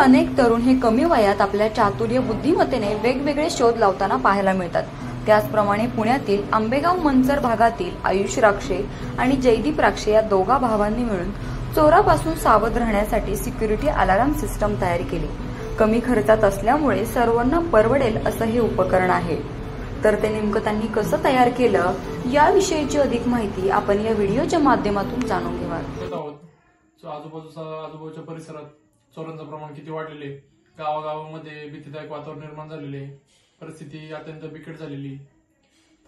अनेक तरुण हे कमी वयात आपल्या चातुर्य बुद्धिमत्तेने वेगवेगळे शोध लावताना पाहायला मिळतात। त्याचप्रमाणे पुण्यातील आंबेगाव मंचर भागातील आयुष राक्षे आणि जयदीप राक्षे या दोघा भावांनी मिळून चोरापासून सावध राहण्यासाठी सिक्युरिटी अलार्म सिस्टम तयार केली। कमी खर्चात असल्यामुळे सर्वांना परवडेल असं हे उपकरण आहे। तर ते नेमकं त्यांनी कसं तयार केलं याविषयीची अधिक माहिती आपण या व्हिडिओच्या माध्यमातून जाणून घेऊया। आजूबाजूच्या परिसरात चोरांचं प्रमाण किती वाढलेले, गावागावांमध्ये भीतीदायक वातावरण निर्माण झालेले, परिस्थिती अत्यंत बिकट झालेली।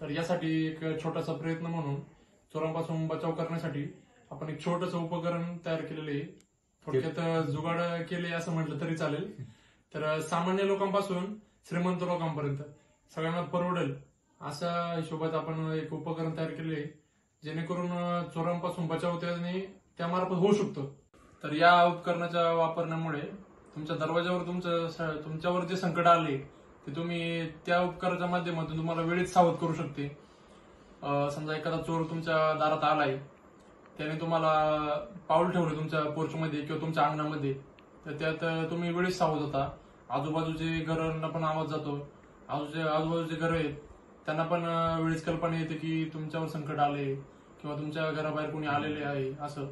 तर यासाठी एक छोटासा प्रयत्न म्हणून चोरांपासून बचाव करण्यासाठी आपण एक छोटंसं उपकरण तयार केलेलं आहे। थोडक्यात जुगाड केले असं म्हटलं तरी चालेल। तर सामान्य लोकांपासून श्रीमंत लोकांपर्यंत सगळ्यांना परवडेल अशा हिशोबात आपण एक उपकरण तयार केले, जेणेकरून चोरांपासून बचाव त्यामार्फत होऊ शकतो। तर या उपकरणाच्या वापरण्यामुळे तुमच्या दरवाजावर तुमच्यावर जे संकट आले ते तुम्ही त्या उपकरणाच्या माध्यमातून तुम्हाला वेळीच सावध करू शकते। समजा एखादा चोर तुमच्या दारात आलाय, त्याने तुम्हाला पाऊल ठेवले तुमच्या पोर्चमध्ये किंवा तुमच्या अंगणामध्ये, तर त्यात तुम्ही वेळीच सावध होता। आजूबाजूचे घरांना पण आवाज जातो, आजूबाजूचे घर आहेत त्यांना पण वेळीच कल्पना येते की तुमच्यावर संकट आले किंवा तुमच्या घराबाहेर कोणी आलेले आहे। असं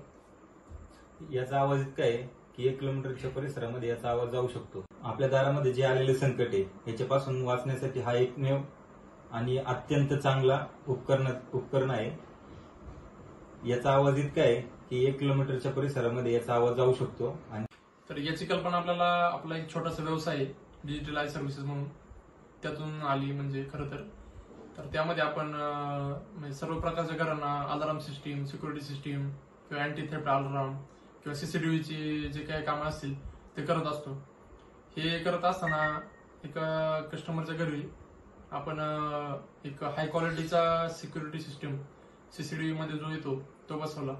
याचा आवाज इतका आहे की 1 किलोमीटरच्या परिसरामध्ये याचा आवाज जाऊ शकतो। आपल्या दारामध्ये जे आलेले संकट आहे याच्यापासून वाचण्यासाठी हा एकमेव आणि अत्यंत चांगला उपकरण आहे। याचा आवाज इतका आहे की 1 किलोमीटरच्या परिसरामध्ये याचा आवाज जाऊ शकतो। आणि तर याची कल्पना आपला एक छोटासा व्यवसाय डिजिटल आय सर्व्हिसेस म्हणून त्यातून आली। म्हणजे खरं तर त्यामध्ये आपण सर्व प्रकारच्या घरांना अलार्म सिस्टीम, सिक्युरिटी सिस्टीम किंवा अँटी थेफ्ट अलार्म किंवा सीसीटीव्हीची जे काही कामं असतील ते करत असतो। हे करत असताना एका कस्टमरच्या घरी आपण एक हाय क्वालिटीचा सिक्युरिटी सिस्टीम सीसीटीव्ही मध्ये जो येतो तो बसवला।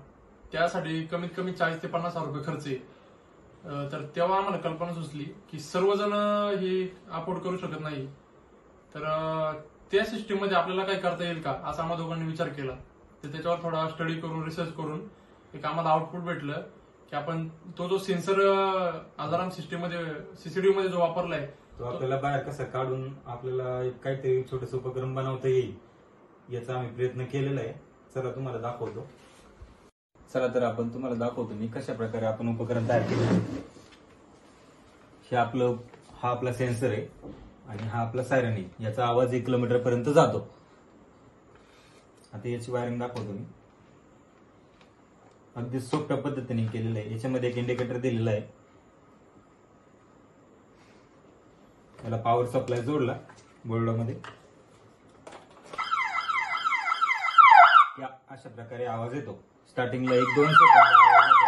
त्यासाठी कमीत कमी 40 ते 50 हजार रुपये खर्च आहे। तर तेव्हा आम्हाला कल्पना सुचली की सर्वजण हे अफोर्ड करू शकत नाही, तर त्या सिस्टीम मध्ये आपल्याला काय करता येईल का असा आम्हा दोघांनी विचार केला। तर त्याच्यावर थोडा स्टडी करून रिसर्च करून एक आम्हाला आउटपुट भेटलं की आपण तो जो सेन्सर अलार्म सिस्टीम मध्ये सीसीटीव्ही मध्ये जो वापरलाय तो आपल्याला बाहेर कसा काढून आपल्याला काहीतरी छोटस उपकरण बनवता येईल याचा आम्ही प्रयत्न केलेला आहे। चला तुम्हाला दाखवतो। चला तर आपण तुम्हाला दाखवतो मी कशा प्रकारे आपण उपकरण तयार केलं। हा आपला सेन्सर आहे आणि हा आपला सायरन आहे। याचा आवाज 1 किलोमीटर पर्यंत जातो। आता याची वायरिंग दाखवतो मी। अगदी सोप्या पद्धतीने केलेलं आहे। याच्यामध्ये एक इंडिकेटर दिलेला आहे। याला पॉवर सप्लाय जोडला बोर्डामध्ये, अशा प्रकारे आवाज येतो। स्टार्टिंगला 1-2 सेकंद आवाज येतो।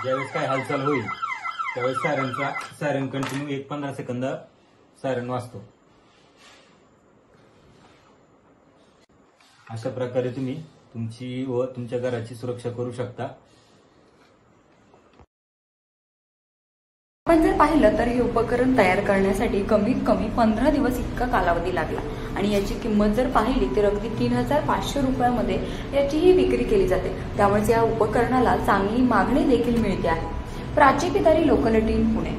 ज्यावेळेस काय हालचाल होईल त्यावेळेस सायरन कंटिन्यू 1-15 सेकंद सायरन वाजतो। अशा प्रकारे तुम्ही तुमची व तुमच्या घराची सुरक्षा करू शकता। आपण जर पाहिलं तर हे उपकरण तयार करण्यासाठी कमीत कमी 15 दिवस इतका कालावधी लागला आणि याची किंमत जर पाहिली तर अगदी 3500 रुपयामध्ये याचीही विक्री केली जाते। त्यामुळे या उपकरणाला चांगली मागणी देखील मिळते आहे। प्राची पिदारी, लोकल 18, पुणे।